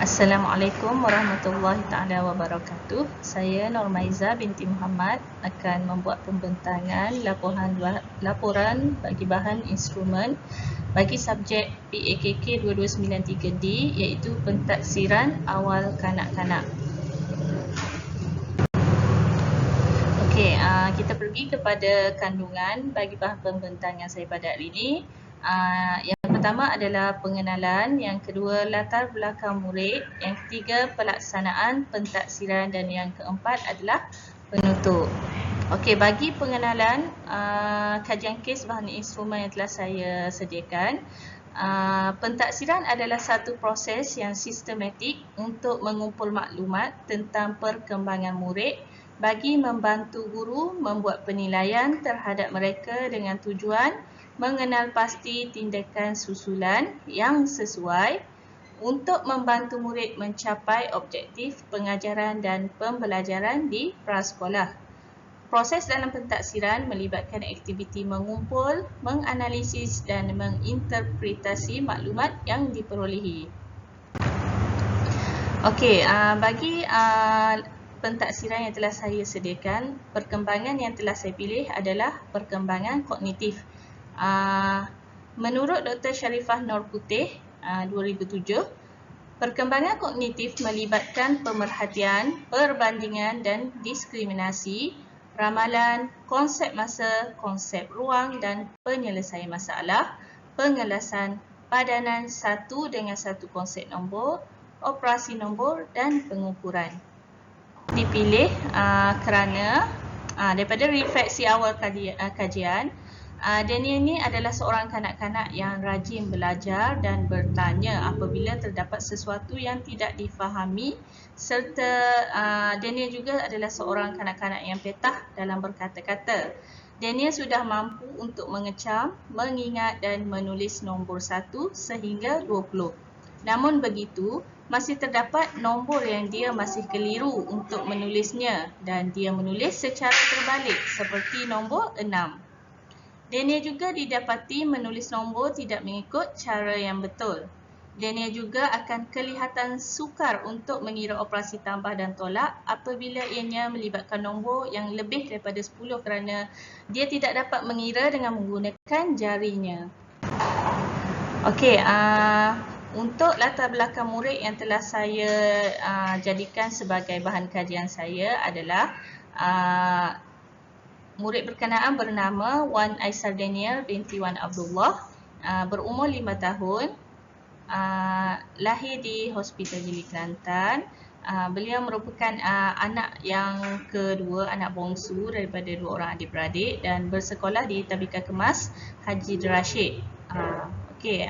Assalamualaikum warahmatullahi taala wabarakatuh. Saya Nurmaiza binti Muhammad akan membuat pembentangan laporan bagi bahan instrumen bagi subjek PAKK 2293D iaitu pentaksiran awal kanak-kanak. Okey, kita pergi kepada kandungan bagi bahan pembentangan saya pada hari ini. Yang pertama adalah pengenalan, yang kedua latar belakang murid, yang ketiga pelaksanaan pentaksiran dan yang keempat adalah penutup. Okey, bagi pengenalan, kajian kes bahan instrumen yang telah saya sediakan. Pentaksiran adalah satu proses yang sistematik untuk mengumpul maklumat tentang perkembangan murid bagi membantu guru membuat penilaian terhadap mereka dengan tujuan mengenal pasti tindakan susulan yang sesuai untuk membantu murid mencapai objektif pengajaran dan pembelajaran di prasekolah. Proses dalam pentaksiran melibatkan aktiviti mengumpul, menganalisis dan menginterpretasi maklumat yang diperolehi. Okey, bagi pentaksiran yang telah saya sediakan, perkembangan yang telah saya pilih adalah perkembangan kognitif. Menurut Dr. Sharifah Nur Putih 2007, perkembangan kognitif melibatkan pemerhatian, perbandingan dan diskriminasi, ramalan, konsep masa, konsep ruang dan penyelesaian masalah, pengelasan, padanan satu dengan satu konsep nombor, operasi nombor dan pengukuran. Dipilih kerana daripada refleksi awal kajian, Daniel ini adalah seorang kanak-kanak yang rajin belajar dan bertanya apabila terdapat sesuatu yang tidak difahami, serta Daniel juga adalah seorang kanak-kanak yang petah dalam berkata-kata. Daniel sudah mampu untuk mengecam, mengingat dan menulis nombor 1 sehingga 20. Namun begitu, masih terdapat nombor yang dia masih keliru untuk menulisnya dan dia menulis secara terbalik seperti nombor 6. Daniel juga didapati menulis nombor tidak mengikut cara yang betul. Daniel juga akan kelihatan sukar untuk mengira operasi tambah dan tolak apabila ianya melibatkan nombor yang lebih daripada 10 kerana dia tidak dapat mengira dengan menggunakan jarinya. Okey, untuk latar belakang murid yang telah saya jadikan sebagai bahan kajian saya adalah murid berkenaan bernama Wan Aisar Daniel binti Wan Abdullah, berumur 5 tahun, lahir di Hospital Jeli Kelantan. Beliau merupakan anak yang kedua, anak bongsu daripada dua orang adik-beradik dan bersekolah di Tabika Kemas Haji Rashid. Okey,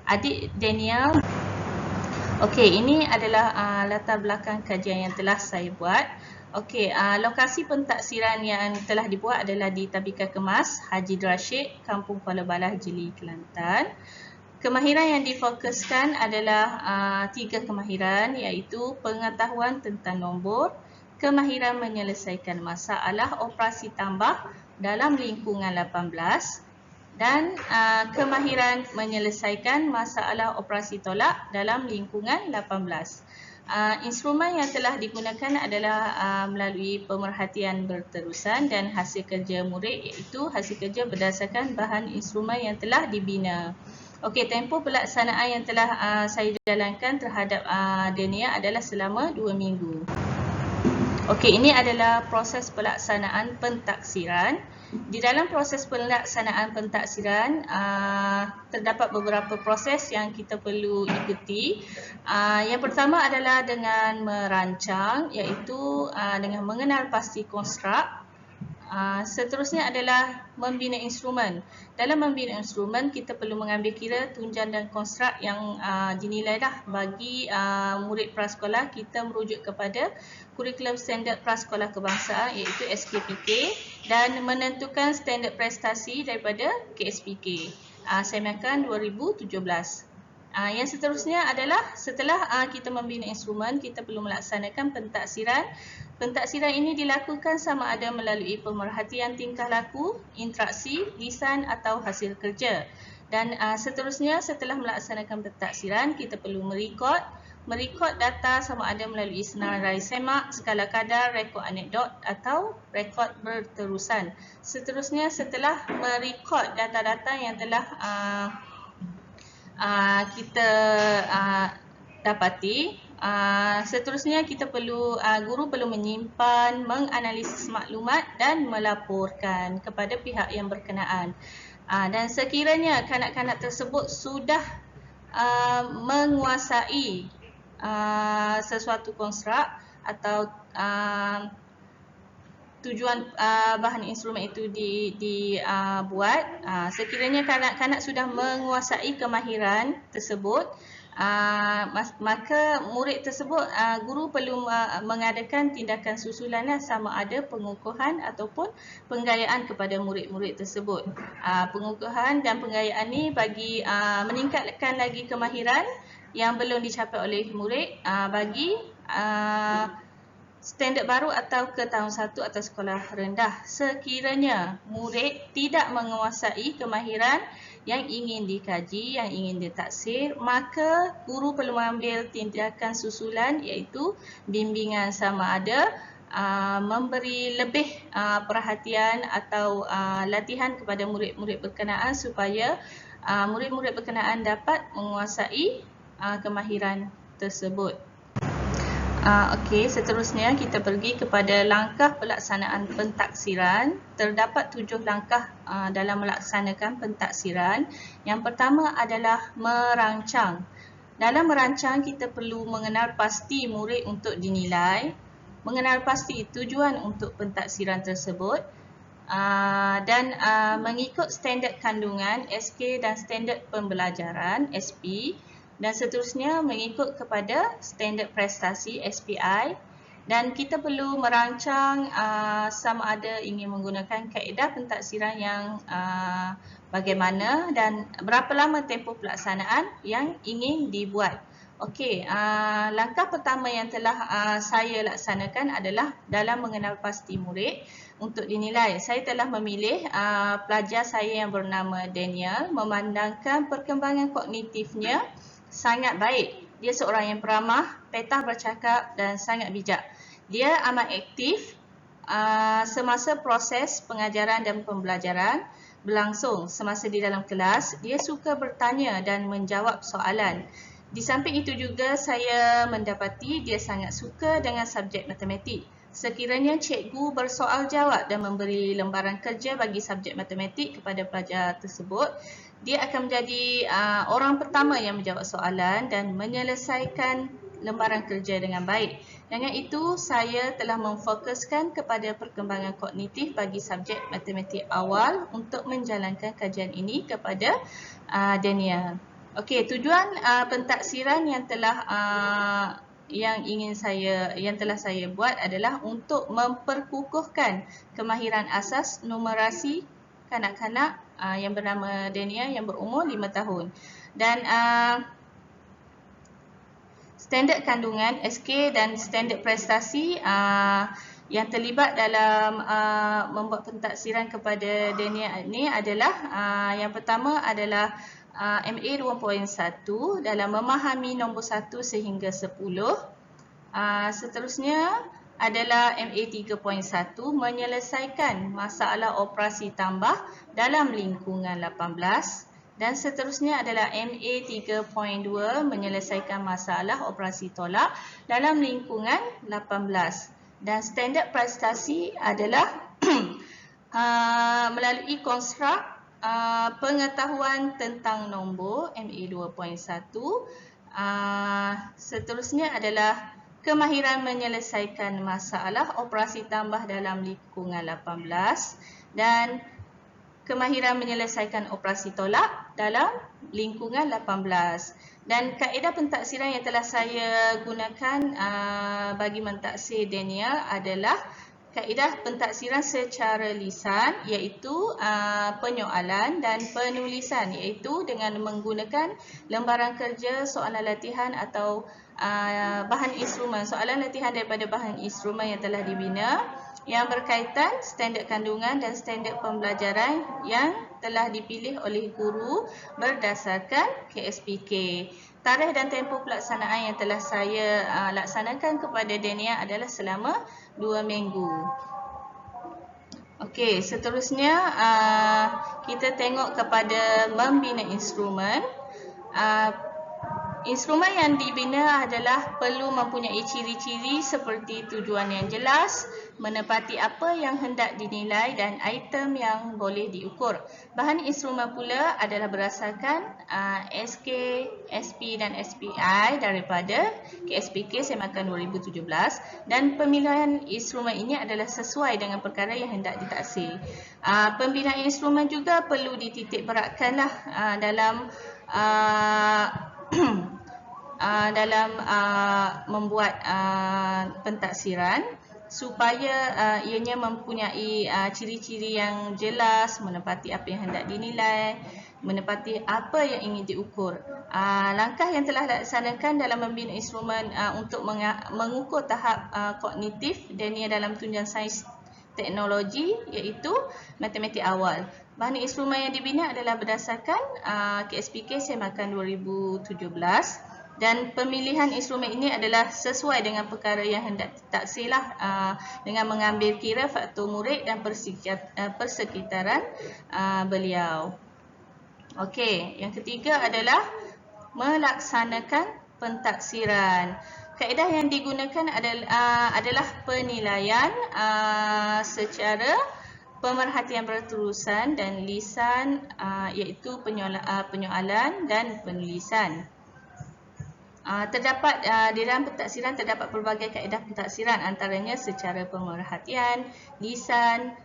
adik Daniel. Okey, ini adalah latar belakang kajian yang telah saya buat. Okey, lokasi pentaksiran yang telah dibuat adalah di Tabika Kemas Haji Rashid, Kampung Kuala Balah, Jeli, Kelantan. Kemahiran yang difokuskan adalah 3 kemahiran, iaitu pengetahuan tentang nombor, kemahiran menyelesaikan masalah operasi tambah dalam lingkungan 18 dan kemahiran menyelesaikan masalah operasi tolak dalam lingkungan 18. Instrumen yang telah digunakan adalah melalui pemerhatian berterusan dan hasil kerja murid, iaitu hasil kerja berdasarkan bahan instrumen yang telah dibina. Okey, tempoh pelaksanaan yang telah saya jalankan terhadap Daniel adalah selama 2 minggu. Okey, ini adalah proses pelaksanaan pentaksiran. Di dalam proses pelaksanaan pentaksiran, terdapat beberapa proses yang kita perlu ikuti. Yang pertama adalah dengan merancang, iaitu dengan mengenal pasti konstruk. Seterusnya adalah membina instrumen. Dalam membina instrumen, kita perlu mengambil kira tunjang dan konstruk yang dinilai bagi murid prasekolah. Kita merujuk kepada kurikulum standard prasekolah kebangsaan, iaitu SKPK, dan menentukan standard prestasi daripada KSPK Semakan 2017. Yang seterusnya adalah setelah kita membina instrumen, kita perlu melaksanakan pentaksiran. Pentaksiran ini dilakukan sama ada melalui pemerhatian tingkah laku, interaksi, lisan atau hasil kerja. Dan seterusnya, setelah melaksanakan pentaksiran, kita perlu merekod, merekod data sama ada melalui senarai semak, skala kadar, rekod anekdot atau rekod berterusan. Seterusnya, setelah merekod data-data yang telah kita dapati, seterusnya kita perlu guru perlu menyimpan, menganalisis maklumat dan melaporkan kepada pihak yang berkenaan. Dan sekiranya kanak-kanak tersebut sudah menguasai sesuatu konstruk atau tujuan bahan instrumen itu dibuat, sekiranya kanak-kanak sudah menguasai kemahiran tersebut, maka murid tersebut, guru perlu mengadakan tindakan susulan sama ada pengukuhan ataupun penggayaan kepada murid-murid tersebut. Pengukuhan dan penggayaan ni bagi meningkatkan lagi kemahiran yang belum dicapai oleh murid bagi standard baru atau ke tahun 1 atau sekolah rendah. Sekiranya murid tidak menguasai kemahiran yang ingin dikaji, yang ingin ditaksir, maka guru perlu mengambil tindakan susulan iaitu bimbingan sama ada memberi lebih perhatian atau latihan kepada murid-murid berkenaan supaya murid-murid berkenaan dapat menguasai kemahiran tersebut. Okey, seterusnya kita pergi kepada langkah pelaksanaan pentaksiran. Terdapat 7 langkah dalam melaksanakan pentaksiran. Yang pertama adalah merancang. Dalam merancang, kita perlu mengenal pasti murid untuk dinilai, mengenal pasti tujuan untuk pentaksiran tersebut, dan mengikut standard kandungan SK dan standard pembelajaran SP, dan seterusnya mengikut kepada standard prestasi SPI. Dan kita perlu merancang sama ada ingin menggunakan kaedah pentaksiran yang bagaimana dan berapa lama tempoh pelaksanaan yang ingin dibuat. Okey, langkah pertama yang telah saya laksanakan adalah dalam mengenal pasti murid untuk dinilai. Saya telah memilih pelajar saya yang bernama Daniel, memandangkan perkembangan kognitifnya sangat baik. Dia seorang yang peramah, petah bercakap dan sangat bijak. Dia amat aktif semasa proses pengajaran dan pembelajaran berlangsung. Semasa di dalam kelas, dia suka bertanya dan menjawab soalan. Di samping itu juga saya mendapati dia sangat suka dengan subjek matematik. Sekiranya cikgu bersoal jawab dan memberi lembaran kerja bagi subjek matematik kepada pelajar tersebut, dia akan menjadi orang pertama yang menjawab soalan dan menyelesaikan lembaran kerja dengan baik. Dengan itu, saya telah memfokuskan kepada perkembangan kognitif bagi subjek matematik awal untuk menjalankan kajian ini kepada Daniel. Okey, tujuan pentaksiran yang telah saya buat adalah untuk memperkukuhkan kemahiran asas numerasi kanak-kanak yang bernama Daniel yang berumur 5 tahun. Dan standard kandungan SK dan standard prestasi yang terlibat dalam membuat pentaksiran kepada Daniel ini adalah yang pertama adalah MA 2.1 dalam memahami nombor 1 sehingga 10. Seterusnya adalah MA 3.1 menyelesaikan masalah operasi tambah dalam lingkungan 18, dan seterusnya adalah MA 3.2 menyelesaikan masalah operasi tolak dalam lingkungan 18. Dan standard prestasi adalah melalui konstruk pengetahuan tentang nombor MA 2.1. Seterusnya adalah kemahiran menyelesaikan masalah operasi tambah dalam lingkungan 18 dan kemahiran menyelesaikan operasi tolak dalam lingkungan 18. Dan kaedah pentaksiran yang telah saya gunakan bagi mentaksir Daniel adalah kaedah pentaksiran secara lisan, iaitu penyoalan dan penulisan, iaitu dengan menggunakan lembaran kerja, soalan latihan atau bahan instrumen, soalan latihan daripada bahan instrumen yang telah dibina yang berkaitan standard kandungan dan standard pembelajaran yang telah dipilih oleh guru berdasarkan KSPK. Tarikh dan tempoh pelaksanaan yang telah saya laksanakan kepada Dania adalah selama 2 minggu. Okey, seterusnya kita tengok kepada membina instrumen. Instrumen yang dibina adalah perlu mempunyai ciri-ciri seperti tujuan yang jelas, menepati apa yang hendak dinilai dan item yang boleh diukur. Bahan instrumen pula adalah berdasarkan SK, SP dan SPI daripada KSPK Semakan 2017 dan pemilihan instrumen ini adalah sesuai dengan perkara yang hendak ditaksir. Pembinaan instrumen juga perlu dititik beratkanlah dalam dalam membuat pentaksiran supaya ianya mempunyai ciri-ciri yang jelas, menepati apa yang hendak dinilai, menepati apa yang ingin diukur. Langkah yang telah dilaksanakan dalam membina instrumen untuk mengukur tahap kognitif Dania dalam tunjang sains teknologi iaitu matematik awal. Bahan instrumen yang dibina adalah berdasarkan KSPK Semakan 2017 dan pemilihan instrumen ini adalah sesuai dengan perkara yang hendak ditaksirlah dengan mengambil kira faktor murid dan persekitaran beliau. Okey, yang ketiga adalah melaksanakan pentaksiran. Kaedah yang digunakan adalah penilaian secara pemerhatian berterusan dan lisan iaitu penyoalan dan penulisan. Terdapat di dalam pentaksiran terdapat pelbagai kaedah pentaksiran, antaranya secara pemerhatian, lisan,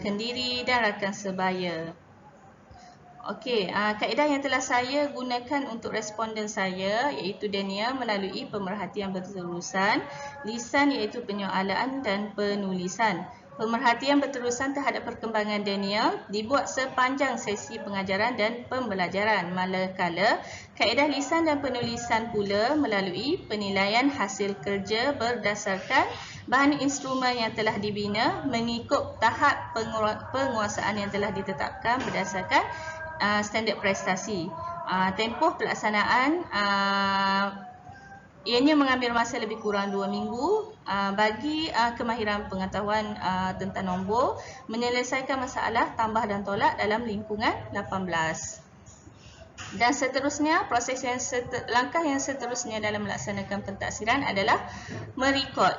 kendiri dan rakan sebaya. Okey, kaedah yang telah saya gunakan untuk responden saya iaitu Dania melalui pemerhatian berterusan, lisan iaitu penyoalan dan penulisan. Pemerhatian berterusan terhadap perkembangan Dania dibuat sepanjang sesi pengajaran dan pembelajaran, manakala kaedah lisan dan penulisan pula melalui penilaian hasil kerja berdasarkan bahan instrumen yang telah dibina mengikut tahap penguasaan yang telah ditetapkan berdasarkan standard prestasi. Tempoh pelaksanaan ianya mengambil masa lebih kurang 2 minggu bagi kemahiran pengetahuan tentang nombor, menyelesaikan masalah tambah dan tolak dalam lingkungan 18. Dan seterusnya, langkah yang seterusnya dalam melaksanakan pentaksiran adalah merekod.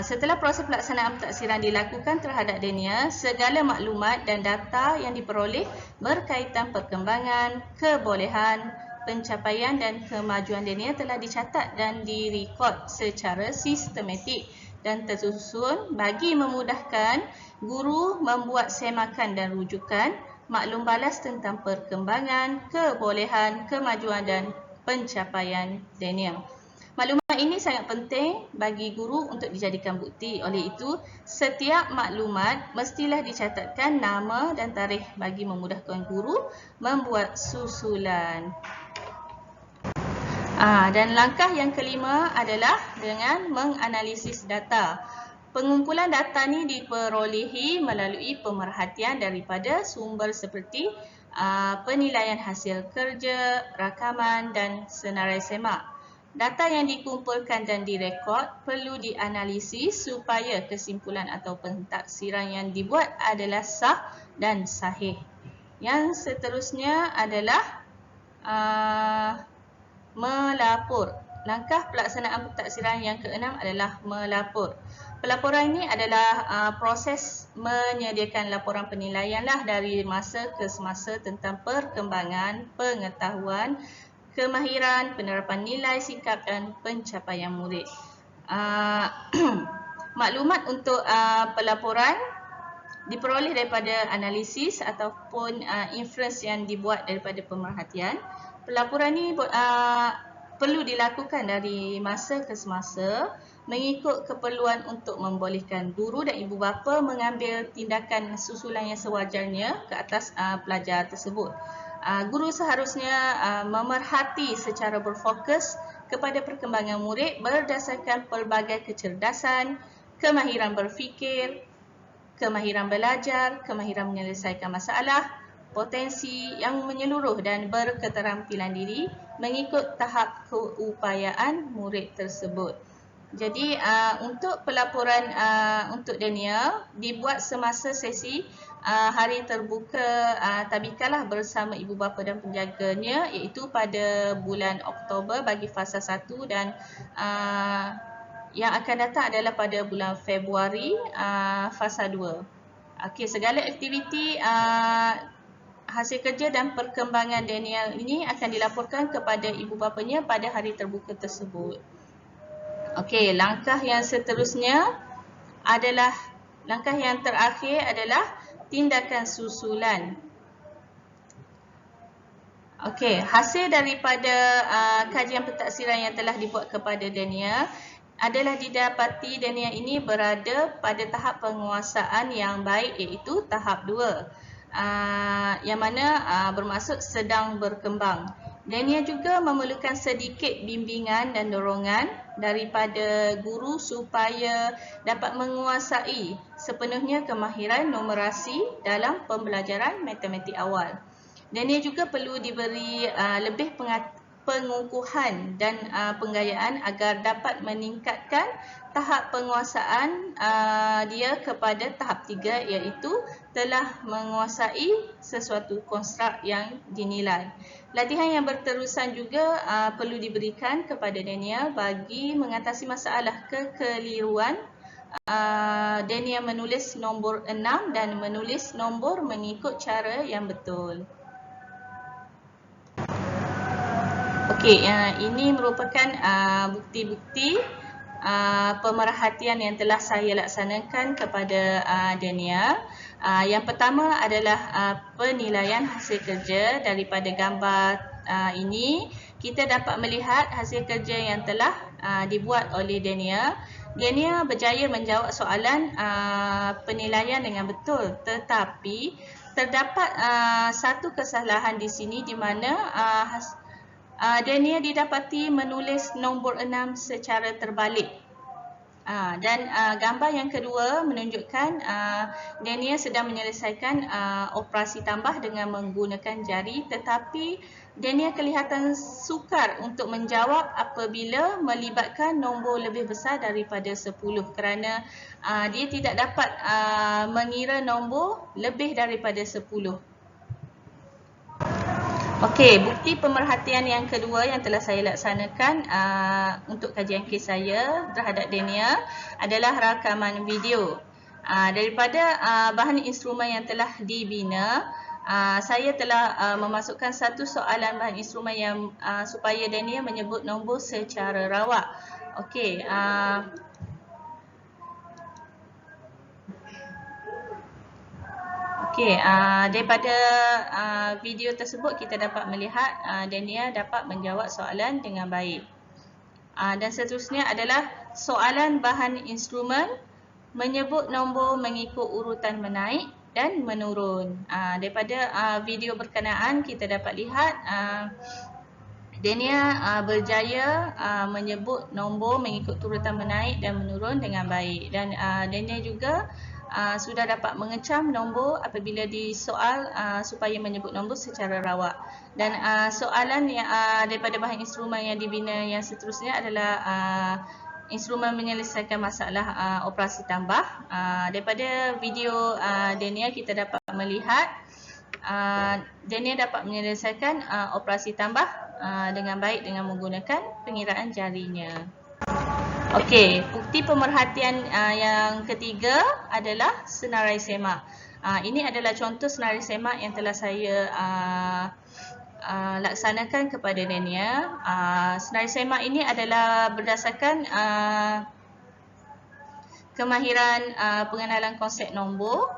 Setelah proses pelaksanaan pentaksiran dilakukan terhadap Dania, segala maklumat dan data yang diperoleh berkaitan perkembangan, kebolehan, pencapaian dan kemajuan Dania telah dicatat dan direkod secara sistematik dan tersusun bagi memudahkan guru membuat semakan dan rujukan maklum balas tentang perkembangan, kebolehan, kemajuan dan pencapaian Dania. Maklumat ini sangat penting bagi guru untuk dijadikan bukti. Oleh itu, setiap maklumat mestilah dicatatkan nama dan tarikh bagi memudahkan guru membuat susulan. Dan langkah yang kelima adalah dengan menganalisis data. Pengumpulan data ni diperolehi melalui pemerhatian daripada sumber seperti penilaian hasil kerja, rakaman dan senarai semak. Data yang dikumpulkan dan direkod perlu dianalisis supaya kesimpulan atau pentaksiran yang dibuat adalah sah dan sahih. Yang seterusnya adalah melapor. Langkah pelaksanaan pentaksiran yang keenam adalah melapor. Pelaporan ini adalah proses menyediakan laporan penilaian dari masa ke semasa tentang perkembangan pengetahuan, kemahiran, penerapan nilai, sikap dan pencapaian murid. Maklumat untuk pelaporan diperoleh daripada analisis ataupun inference yang dibuat daripada pemerhatian. Pelaporan ini perlu dilakukan dari masa ke semasa mengikut keperluan untuk membolehkan guru dan ibu bapa mengambil tindakan susulan yang sewajarnya ke atas pelajar tersebut. Guru seharusnya memerhati secara berfokus kepada perkembangan murid berdasarkan pelbagai kecerdasan, kemahiran berfikir, kemahiran belajar, kemahiran menyelesaikan masalah, potensi yang menyeluruh dan berketerampilan diri mengikut tahap keupayaan murid tersebut. Jadi untuk pelaporan untuk Daniel dibuat semasa sesi hari terbuka tadbikalah bersama ibu bapa dan penjaganya, iaitu pada bulan Oktober bagi fasa 1 dan yang akan datang adalah pada bulan Februari fasa 2. Okey, segala aktiviti hasil kerja dan perkembangan Daniel ini akan dilaporkan kepada ibu bapanya pada hari terbuka tersebut. Okey, langkah yang terakhir adalah tindakan susulan. Okey, hasil daripada kajian pentaksiran yang telah dibuat kepada Daniel adalah didapati Daniel ini berada pada tahap penguasaan yang baik, iaitu tahap 2. Yang mana bermaksud sedang berkembang. Daniel juga memerlukan sedikit bimbingan dan dorongan daripada guru supaya dapat menguasai sepenuhnya kemahiran numerasi dalam pembelajaran matematik awal. Daniel juga perlu diberi lebih pengukuhan dan penggayaan agar dapat meningkatkan tahap penguasaan dia kepada tahap 3, iaitu telah menguasai sesuatu konstruk yang dinilai. Latihan yang berterusan juga perlu diberikan kepada Daniel bagi mengatasi masalah kekeliruan. Daniel menulis nombor 6 dan menulis nombor mengikut cara yang betul. Okey, ini merupakan bukti-bukti pemerhatian yang telah saya laksanakan kepada Daniel. Yang pertama adalah penilaian hasil kerja. Daripada gambar ini, kita dapat melihat hasil kerja yang telah dibuat oleh Daniel. Daniel berjaya menjawab soalan penilaian dengan betul, tetapi terdapat satu kesalahan di sini di mana Daniel didapati menulis nombor 6 secara terbalik. Dan gambar yang kedua menunjukkan Daniel sedang menyelesaikan operasi tambah dengan menggunakan jari, tetapi Daniel kelihatan sukar untuk menjawab apabila melibatkan nombor lebih besar daripada 10 kerana dia tidak dapat mengira nombor lebih daripada 10. Okey, bukti pemerhatian yang kedua yang telah saya laksanakan untuk kajian kes saya terhadap Daniel adalah rakaman video. Daripada bahan instrumen yang telah dibina, saya telah memasukkan satu soalan bahan instrumen yang supaya Daniel menyebut nombor secara rawak. Okey, daripada video tersebut kita dapat melihat Daniel dapat menjawab soalan dengan baik. Dan seterusnya adalah soalan bahan instrumen menyebut nombor mengikut urutan menaik dan menurun. Daripada video berkenaan kita dapat lihat Daniel berjaya menyebut nombor mengikut urutan menaik dan menurun dengan baik. Dan Daniel juga sudah dapat mengecam nombor apabila disoal supaya menyebut nombor secara rawak. Dan soalan yang daripada bahan instrumen yang dibina yang seterusnya adalah instrumen menyelesaikan masalah operasi tambah. Daripada video Daniel kita dapat melihat Daniel dapat menyelesaikan operasi tambah dengan baik dengan menggunakan pengiraan jarinya. Okey, bukti pemerhatian yang ketiga adalah senarai semak. Ini adalah contoh senarai semak yang telah saya laksanakan kepada Daniel. Senarai semak ini adalah berdasarkan kemahiran pengenalan konsep nombor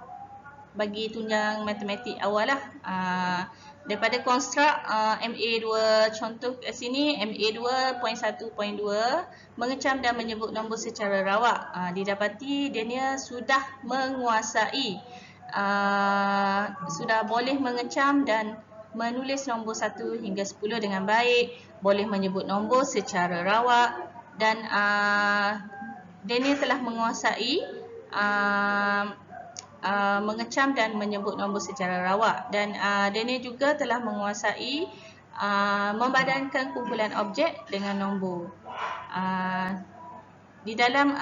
bagi tunjang matematik awal lah. Daripada konstruk MA2, contoh kat sini MA2.1.2 mengecam dan menyebut nombor secara rawak. Didapati Daniel sudah menguasai, sudah boleh mengecam dan menulis nombor 1 hingga 10 dengan baik, boleh menyebut nombor secara rawak, dan Daniel telah menguasai mengecam dan menyebut nombor secara rawak. Dan Daniel juga telah menguasai membadankan kumpulan objek dengan nombor. Di dalam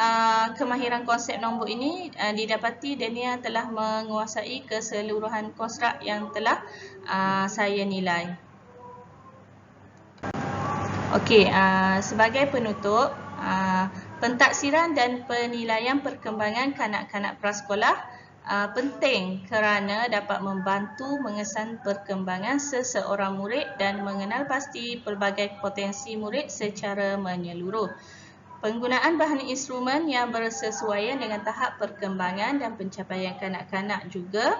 kemahiran konsep nombor ini didapati Dania telah menguasai keseluruhan konstruk yang telah saya nilai. Okey, sebagai penutup, pentaksiran dan penilaian perkembangan kanak-kanak prasekolah penting kerana dapat membantu mengesan perkembangan seseorang murid dan mengenal pasti pelbagai potensi murid secara menyeluruh. Penggunaan bahan instrumen yang bersesuaian dengan tahap perkembangan dan pencapaian kanak-kanak juga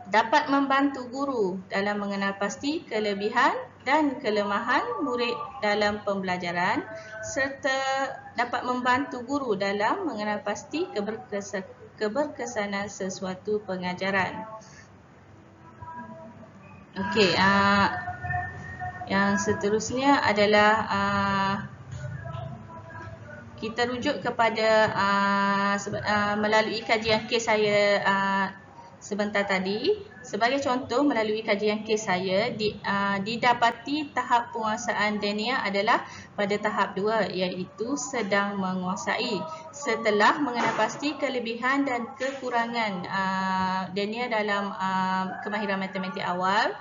dapat membantu guru dalam mengenal pasti kelebihan dan kelemahan murid dalam pembelajaran serta dapat membantu guru dalam mengenal pasti keberkesanan sesuatu pengajaran. Okey, yang seterusnya adalah kita rujuk kepada melalui kajian kes saya sebentar tadi. Sebagai contoh, melalui kajian kes saya didapati tahap penguasaan Dania adalah pada tahap 2, iaitu sedang menguasai. Setelah mengenal pasti kelebihan dan kekurangan Dania dalam kemahiran matematik awal,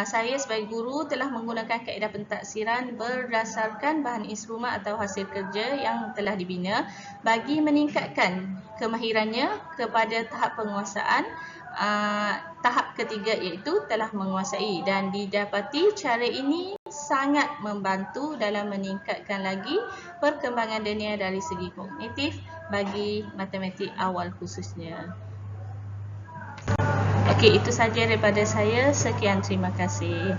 saya sebagai guru telah menggunakan kaedah pentaksiran berdasarkan bahan instrumen atau hasil kerja yang telah dibina bagi meningkatkan kemahirannya kepada tahap penguasaan tahap ketiga, iaitu telah menguasai, dan didapati cara ini sangat membantu dalam meningkatkan lagi perkembangan Dania dari segi kognitif bagi matematik awal khususnya. Okey, itu sahaja daripada saya. Sekian, terima kasih.